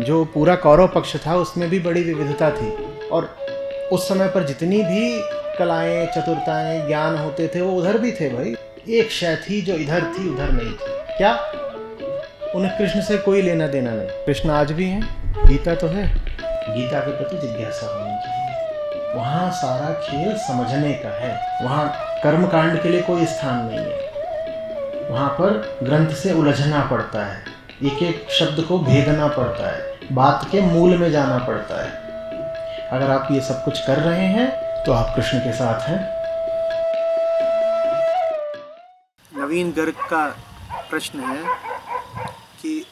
जो पूरा कौरव पक्ष था उसमें भी बड़ी विविधता थी, और उस समय पर जितनी भी कलाएं, चतुरताएं, ज्ञान होते थे वो उधर भी थे भाई। एक शय थी जो इधर थी उधर नहीं थी। क्या? उन्हें कृष्ण से कोई लेना देना नहीं। कृष्ण आज भी हैं, गीता तो है, गीता के प्रति जिज्ञासा होनी चाहिए। वहाँ सारा खेल समझने का है, वहाँ कर्मकांड के लिए कोई स्थान नहीं है। वहाँ पर ग्रंथ से उलझना पड़ता है, एक एक शब्द को भेदना पड़ता है, बात के मूल में जाना पड़ता है। अगर आप ये सब कुछ कर रहे हैं तो आप कृष्ण के साथ हैं। नवीन गर्ग का प्रश्न है कि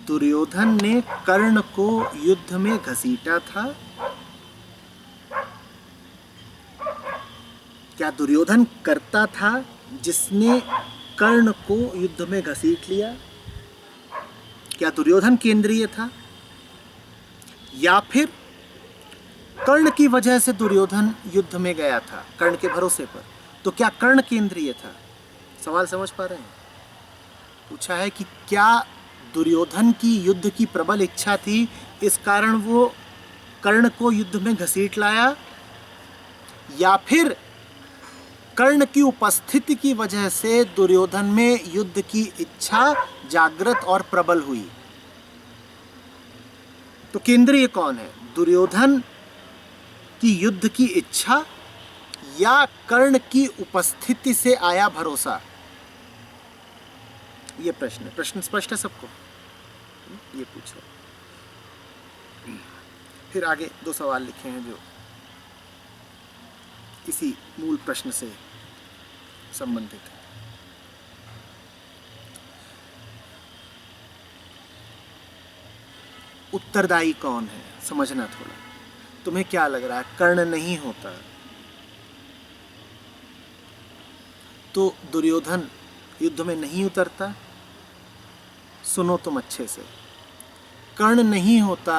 दुर्योधन ने कर्ण को युद्ध में घसीटा था। क्या दुर्योधन करता था जिसने कर्ण को युद्ध में घसीट लिया? क्या दुर्योधन केंद्रीय था, या फिर कर्ण की वजह से दुर्योधन युद्ध में गया था, कर्ण के भरोसे पर? तो क्या कर्ण केंद्रीय था? सवाल समझ पा रहे हैं? पूछा है कि क्या दुर्योधन की युद्ध की प्रबल इच्छा थी, इस कारण वो कर्ण को युद्ध में घसीट लाया, या फिर कर्ण की उपस्थिति की वजह से दुर्योधन में युद्ध की इच्छा जागृत और प्रबल हुई? तो केंद्रीय कौन है, दुर्योधन की युद्ध की इच्छा या कर्ण की उपस्थिति से आया भरोसा? ये प्रश्न स्पष्ट है सबको? ये पूछो। फिर आगे दो सवाल लिखे हैं जो इसी मूल प्रश्न से संबंधित है। उत्तरदायी कौन है, समझना थोड़ा। तुम्हें क्या लग रहा है, कर्ण नहीं होता तो दुर्योधन युद्ध में नहीं उतरता? सुनो तुम अच्छे से, कर्ण नहीं होता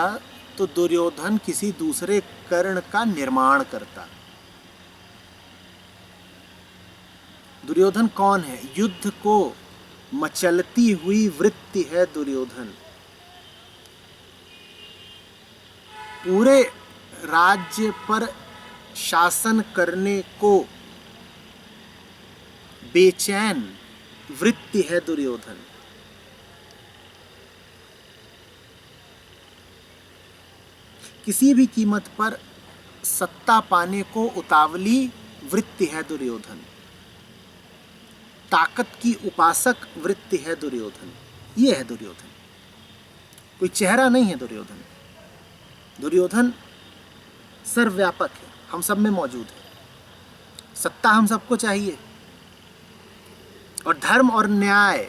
तो दुर्योधन किसी दूसरे कर्ण का निर्माण करता। दुर्योधन कौन है? युद्ध को मचलती हुई वृत्ति है दुर्योधन। पूरे राज्य पर शासन करने को बेचैन वृत्ति है दुर्योधन। किसी भी कीमत पर सत्ता पाने को उतावली वृत्ति है दुर्योधन। ताकत की उपासक वृत्ति है दुर्योधन। ये है दुर्योधन, कोई चेहरा नहीं है दुर्योधन। दुर्योधन सर्वव्यापक है, हम सब में मौजूद है। सत्ता हम सबको चाहिए, और धर्म और न्याय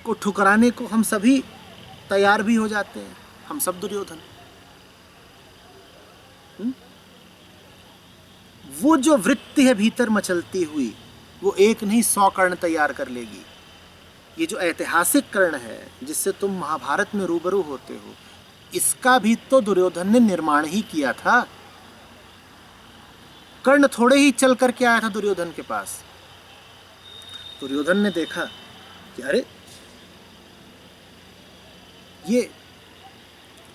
को ठुकराने को हम सभी तैयार भी हो जाते हैं। हम सब दुर्योधन। वो जो वृत्ति है भीतर मचलती हुई, वो एक नहीं 100 कर्ण तैयार कर लेगी। ये जो ऐतिहासिक कर्ण है जिससे तुम महाभारत में रूबरू होते हो, इसका भी तो दुर्योधन ने निर्माण ही किया था। कर्ण थोड़े ही चल करके आया था दुर्योधन के पास। दुर्योधन ने देखा कि अरे ये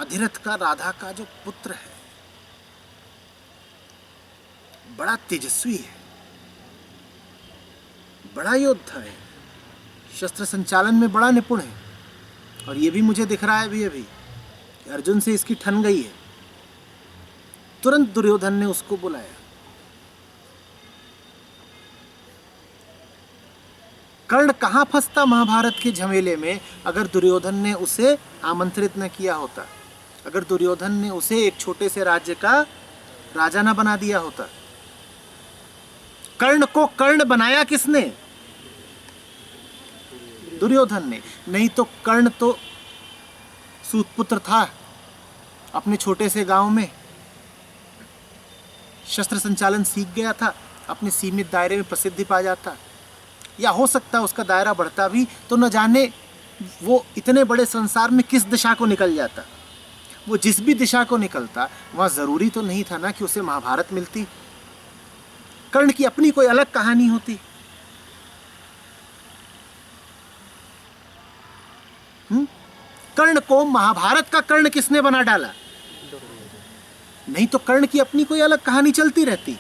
अधिरथ का, राधा का जो पुत्र है, बड़ा तेजस्वी है, बड़ा योद्धा है, शस्त्र संचालन में बड़ा निपुण है, और ये भी मुझे दिख रहा है अभी कि अर्जुन से इसकी ठन गई है। तुरंत दुर्योधन ने उसको बुलाया। कर्ण कहाँ फंसता महाभारत के झमेले में अगर दुर्योधन ने उसे आमंत्रित न किया होता, अगर दुर्योधन ने उसे एक छोटे से राज्य का राजा न बना दिया होता। कर्ण को कर्ण बनाया किसने? दुर्योधन ने। नहीं तो कर्ण तो सूतपुत्र था, अपने छोटे से गांव में शस्त्र संचालन सीख गया था, अपने सीमित दायरे में प्रसिद्धि पा जाता। या हो सकता है उसका दायरा बढ़ता भी तो न जाने वो इतने बड़े संसार में किस दिशा को निकल जाता। वो जिस भी दिशा को निकलता, वहाँ ज़रूरी तो नहीं था ना कि उसे महाभारत मिलती। कर्ण की अपनी कोई अलग कहानी होती। कर्ण को महाभारत का कर्ण किसने बना डाला? नहीं तो कर्ण की अपनी कोई अलग कहानी चलती रहती।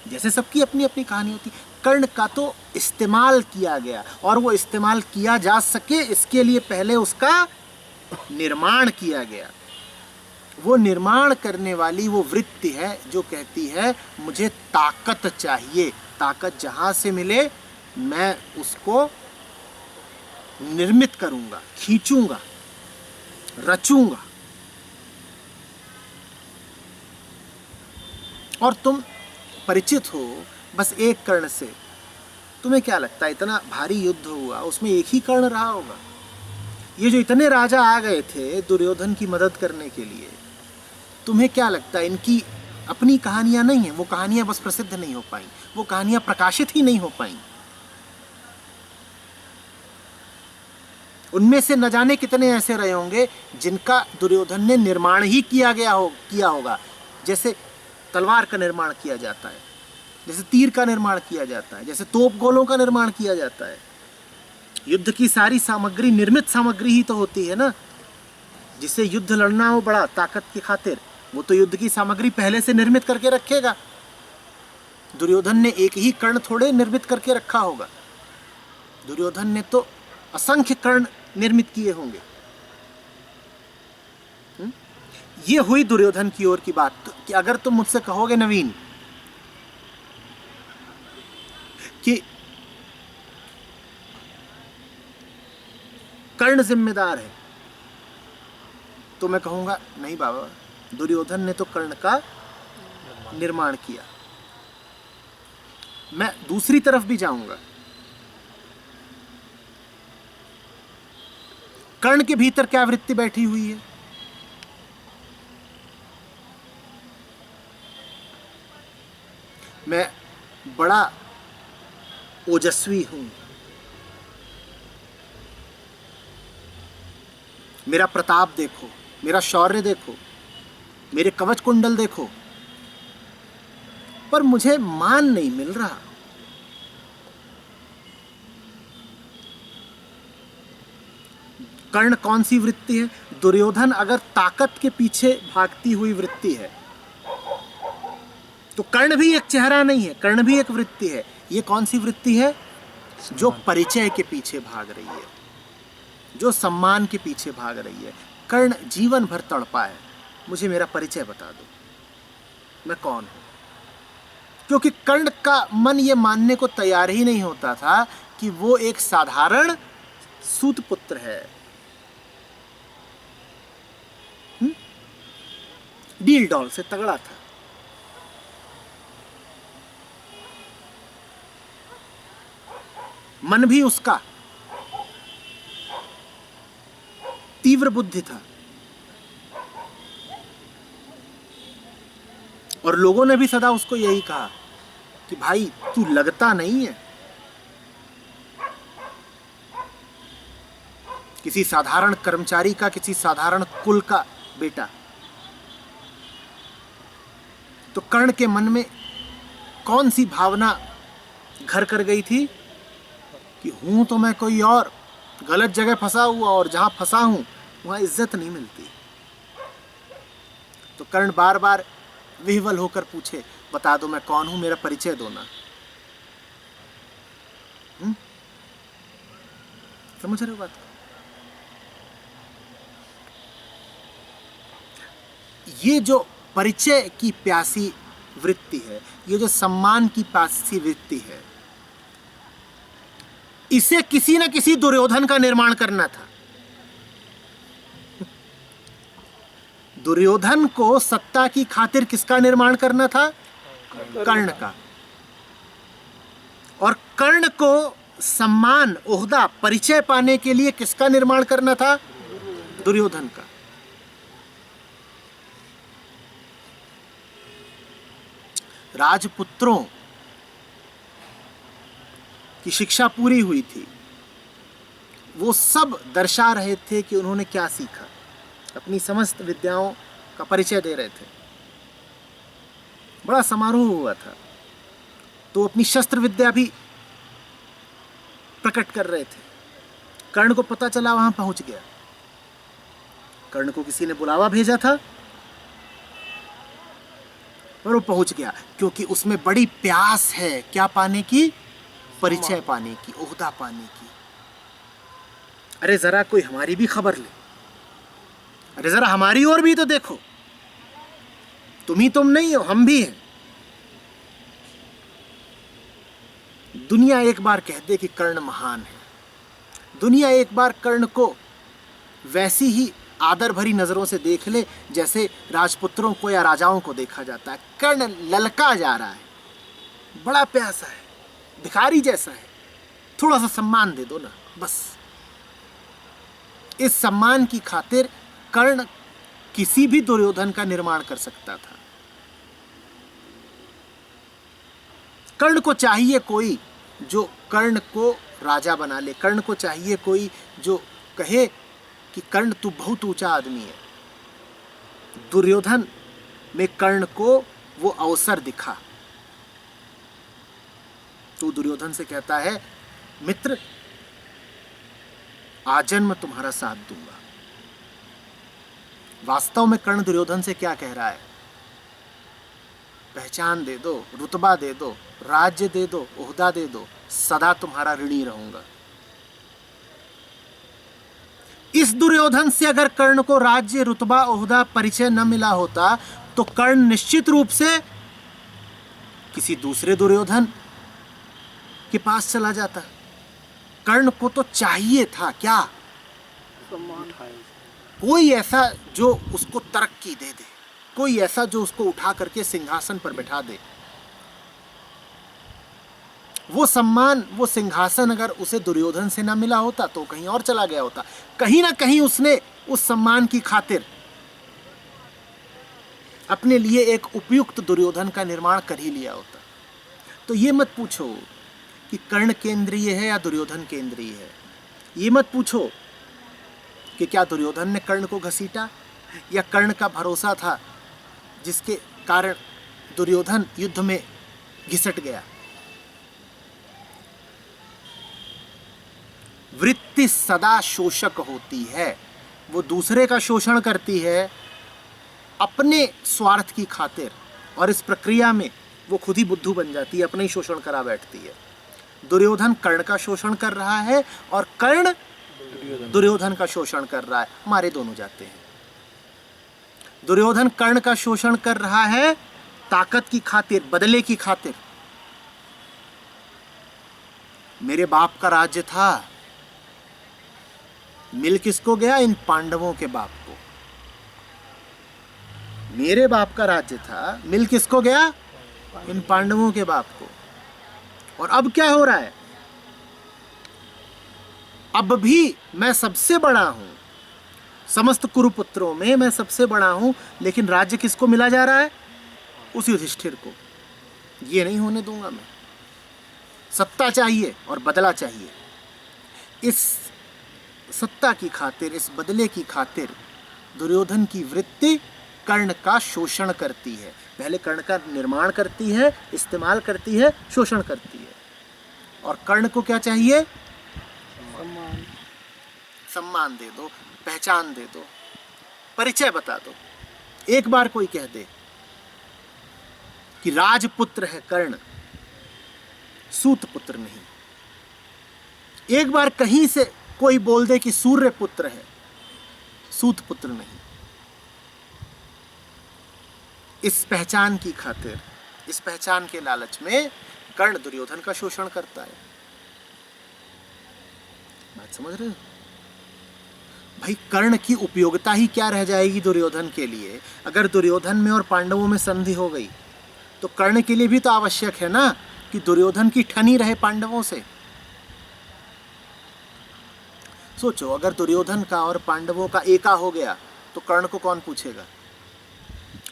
जैसे सबकी अपनी अपनी कहानी होती, कर्ण का तो इस्तेमाल किया गया, और वो इस्तेमाल किया जा सके इसके लिए पहले उसका निर्माण किया गया। वो निर्माण करने वाली वो वृत्ति है जो कहती है मुझे ताकत चाहिए, ताकत जहां से मिले मैं उसको निर्मित करूंगा, खींचूंगा, रचूंगा। और तुम परिचित हो बस एक कर्ण से, तुम्हें क्या लगता है इतना भारी युद्ध हुआ उसमें एक ही कर्ण रहा होगा? ये जो इतने राजा आ गए थे दुर्योधन की मदद करने के लिए, तुम्हें क्या लगता है इनकी अपनी कहानियां नहीं है? वो कहानियां बस प्रसिद्ध नहीं हो पाई, वो कहानियां प्रकाशित ही नहीं हो पाई। उनमें से न जाने कितने ऐसे रहे होंगे जिनका दुर्योधन ने निर्माण ही किया होगा। जैसे तलवार का निर्माण किया जाता है, जैसे तीर का निर्माण किया जाता है, जैसे तोप गोलों का निर्माण किया जाता है। युद्ध की सारी सामग्री निर्मित सामग्री ही तो होती है ना। जिसे युद्ध लड़ना हो बड़ा ताकत की खातिर, वो तो युद्ध की सामग्री पहले से निर्मित करके रखेगा। दुर्योधन ने एक ही कर्ण थोड़े निर्मित करके रखा होगा, दुर्योधन ने तो असंख्य कर्ण निर्मित किए होंगे। ये हुई दुर्योधन की ओर की बात। तो कि अगर तुम मुझसे कहोगे नवीन कि कर्ण जिम्मेदार है, तो मैं कहूंगा नहीं बाबा, दुर्योधन ने तो कर्ण का निर्माण किया। मैं दूसरी तरफ भी जाऊंगा, कर्ण के भीतर क्या वृत्ति बैठी हुई है? मैं बड़ा ओजस्वी हूं, मेरा प्रताप देखो, मेरा शौर्य देखो, मेरे कवच कुंडल देखो, पर मुझे मान नहीं मिल रहा। कर्ण कौन सी वृत्ति है? दुर्योधन अगर ताकत के पीछे भागती हुई वृत्ति है तो कर्ण भी एक चेहरा नहीं है, कर्ण भी एक वृत्ति है। ये कौन सी वृत्ति है? जो परिचय के पीछे भाग रही है, जो सम्मान के पीछे भाग रही है। कर्ण जीवन भर तड़पा है, मुझे मेरा परिचय बता दो, मैं कौन हूं। क्योंकि कर्ण का मन ये मानने को तैयार ही नहीं होता था कि वो एक साधारण सूत पुत्र है। डील डॉल से तगड़ा था। मन भी उसका तीव्र बुद्धि था, और लोगों ने भी सदा उसको यही कहा कि भाई तू लगता नहीं है किसी साधारण कर्मचारी का, किसी साधारण कुल का बेटा। तो कर्ण के मन में कौन सी भावना घर कर गई थी कि हूं तो मैं कोई और, गलत जगह फंसा हुआ, और जहां फंसा हूं वहां इज्जत नहीं मिलती। तो कर्ण बार बार विह्वल होकर पूछे, बता दो मैं कौन हूं, मेरा परिचय दो ना। समझ रहे हो बात? ये जो परिचय की प्यासी वृत्ति है, ये जो सम्मान की प्यासी वृत्ति है, इसे किसी न किसी दुर्योधन का निर्माण करना था। दुर्योधन को सत्ता की खातिर किसका निर्माण करना था? कर्ण का। और कर्ण को सम्मान, ओहदा, परिचय पाने के लिए किसका निर्माण करना था? दुर्योधन का। राजपुत्रों की शिक्षा पूरी हुई थी, वो सब दर्शा रहे थे कि उन्होंने क्या सीखा, अपनी समस्त विद्याओं का परिचय दे रहे थे। बड़ा समारोह हुआ था, तो अपनी शस्त्र विद्या भी प्रकट कर रहे थे। कर्ण को पता चला, वहां पहुंच गया। कर्ण को किसी ने बुलावा भेजा था और वो पहुंच गया, क्योंकि उसमें बड़ी प्यास है क्या पाने की? परिचय पाने की, ओहदा पाने की। अरे जरा कोई हमारी भी खबर ले, अरे जरा हमारी ओर भी तो देखो, तुम नहीं हो, हम भी हैं। दुनिया एक बार कह दे कि कर्ण महान है, दुनिया एक बार कर्ण को वैसी ही आदर भरी नजरों से देख ले जैसे राजपुत्रों को या राजाओं को देखा जाता है। कर्ण ललका जा रहा है, बड़ा प्यासा है, भिखारी जैसा है, थोड़ा सा सम्मान दे दो ना बस। इस सम्मान की खातिर कर्ण किसी भी दुर्योधन का निर्माण कर सकता था। कर्ण को चाहिए कोई जो कर्ण को राजा बना ले, कर्ण को चाहिए कोई जो कहे कि कर्ण तू बहुत ऊंचा आदमी है। दुर्योधन में कर्ण को वो अवसर दिखा, तो दुर्योधन से कहता है, मित्र आजन्म तुम्हारा साथ दूंगा। वास्तव में कर्ण दुर्योधन से क्या कह रहा है? पहचान दे दो, रुतबा दे दो, राज्य दे दो, ओहदा दे दो, सदा तुम्हारा ऋणी रहूंगा। इस दुर्योधन से अगर कर्ण को राज्य, रुतबा, ओहदा, परिचय न मिला होता तो कर्ण निश्चित रूप से किसी दूसरे दुर्योधन के पास चला जाता। कर्ण को तो चाहिए था क्या? कोई ऐसा जो उसको तरक्की दे दे, कोई ऐसा जो उसको उठा करके सिंहासन पर बैठा दे। वो सम्मान, वो सिंहासन अगर उसे दुर्योधन से ना मिला होता तो कहीं और चला गया होता। कहीं ना कहीं उसने उस सम्मान की खातिर अपने लिए एक उपयुक्त दुर्योधन का निर्माण कर ही लिया होता। तो ये मत पूछो कि कर्ण केंद्रीय है या दुर्योधन केंद्रीय है। ये मत पूछो कि क्या दुर्योधन ने कर्ण को घसीटा या कर्ण का भरोसा था जिसके कारण दुर्योधन युद्ध में घिसट गया। वृत्ति सदा शोषक होती है, वो दूसरे का शोषण करती है अपने स्वार्थ की खातिर, और इस प्रक्रिया में वो खुद ही बुद्धू बन जाती है, अपने ही शोषण करा बैठती है। दुर्योधन कर्ण का शोषण कर रहा है और कर्ण दुर्योधन का शोषण कर रहा है, मारे दोनों जाते हैं। दुर्योधन कर्ण का शोषण कर रहा है ताकत की खातिर, बदले की खातिर। मेरे बाप का राज्य था, मिल किसको गया? इन पांडवों के बाप को। मेरे बाप का राज्य था, मिल किसको गया? इन पांडवों के बाप को। और अब क्या हो रहा है? अब भी मैं सबसे बड़ा हूं, समस्त कुरुपुत्रों में मैं सबसे बड़ा हूं, लेकिन राज्य किसको मिला जा रहा है? उस युधिष्ठिर को। ये नहीं होने दूंगा मैं। सत्ता चाहिए और बदला चाहिए। इस सत्ता की खातिर, इस बदले की खातिर दुर्योधन की वृत्ति कर्ण का शोषण करती है। पहले कर्ण का निर्माण करती है, इस्तेमाल करती है, शोषण करती है। और कर्ण को क्या चाहिए? सम्मान दे दो, पहचान दे दो, परिचय बता दो। एक बार कोई कह दे कि राजपुत्र है कर्ण, सूत पुत्र नहीं। एक बार कहीं से कोई बोल दे कि सूर्य पुत्र है, सूत पुत्र नहीं। इस पहचान की खातिर, इस पहचान के लालच में कर्ण दुर्योधन का शोषण करता है। बात समझ रहे हो भाई? कर्ण की उपयोगिता ही क्या रह जाएगी दुर्योधन के लिए? अगर दुर्योधन में और पांडवों में संधि हो गई तो कर्ण के लिए भी तो आवश्यक है ना कि दुर्योधन की ठनी रहे पांडवों से। सोचो, अगर दुर्योधन का और पांडवों का एका हो गया तो कर्ण को कौन पूछेगा?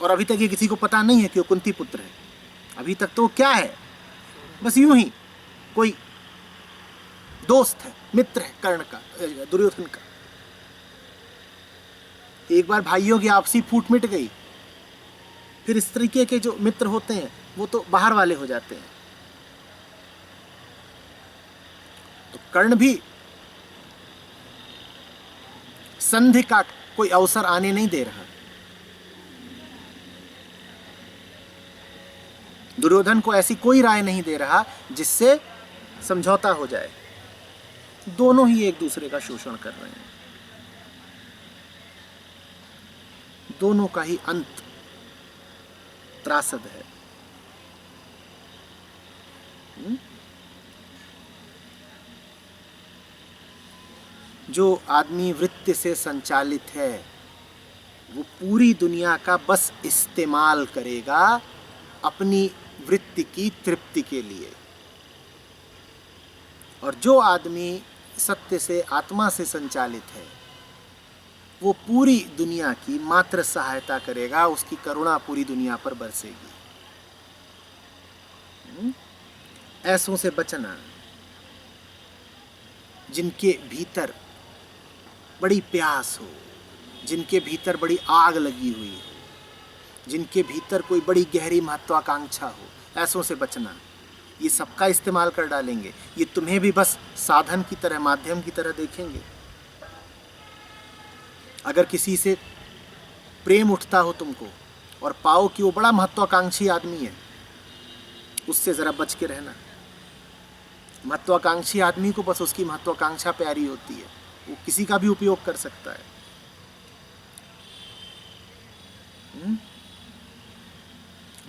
और अभी तक ये किसी को पता नहीं है कि वो कुंती पुत्र है। अभी तक तो क्या है, बस यूं ही कोई दोस्त है, मित्र है कर्ण का, दुर्योधन का। एक बार भाइयों की आपसी फूट मिट गई, फिर इस तरीके के जो मित्र होते हैं वो तो बाहर वाले हो जाते हैं। तो कर्ण भी संधि का कोई अवसर आने नहीं दे रहा। दुर्योधन को ऐसी कोई राय नहीं दे रहा जिससे समझौता हो जाए। दोनों ही एक दूसरे का शोषण कर रहे हैं, दोनों का ही अंत त्रासद है। जो आदमी वृत्ति से संचालित है वो पूरी दुनिया का बस इस्तेमाल करेगा अपनी वृत्ति की तृप्ति के लिए, और जो आदमी सत्य से आत्मा से संचालित है वो पूरी दुनिया की मात्र सहायता करेगा, उसकी करुणा पूरी दुनिया पर बरसेगी। ऐसों से बचना जिनके भीतर बड़ी प्यास हो, जिनके भीतर बड़ी आग लगी हुई हो, जिनके भीतर कोई बड़ी गहरी महत्वाकांक्षा हो, ऐसों से बचना। ये सबका इस्तेमाल कर डालेंगे, ये तुम्हें भी बस साधन की तरह, माध्यम की तरह देखेंगे। अगर किसी से प्रेम उठता हो तुमको और पाओ कि वो बड़ा महत्वाकांक्षी आदमी है, उससे ज़रा बच के रहना। महत्वाकांक्षी आदमी को बस उसकी महत्वाकांक्षा प्यारी होती है, वो किसी का भी उपयोग कर सकता है।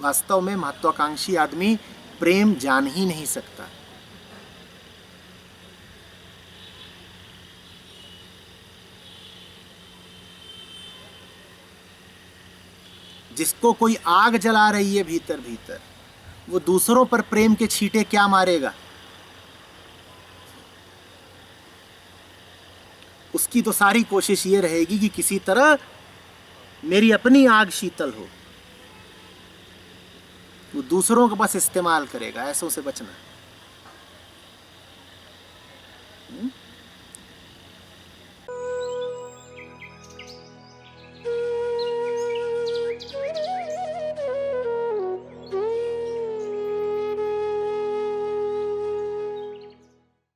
वास्तव में महत्वाकांक्षी आदमी प्रेम जान ही नहीं सकता। जिसको कोई आग जला रही है भीतर भीतर, वो दूसरों पर प्रेम के छींटे क्या मारेगा? उसकी तो सारी कोशिश ये रहेगी कि किसी तरह मेरी अपनी आग शीतल हो। वो दूसरों को बस इस्तेमाल करेगा। ऐसों से बचना।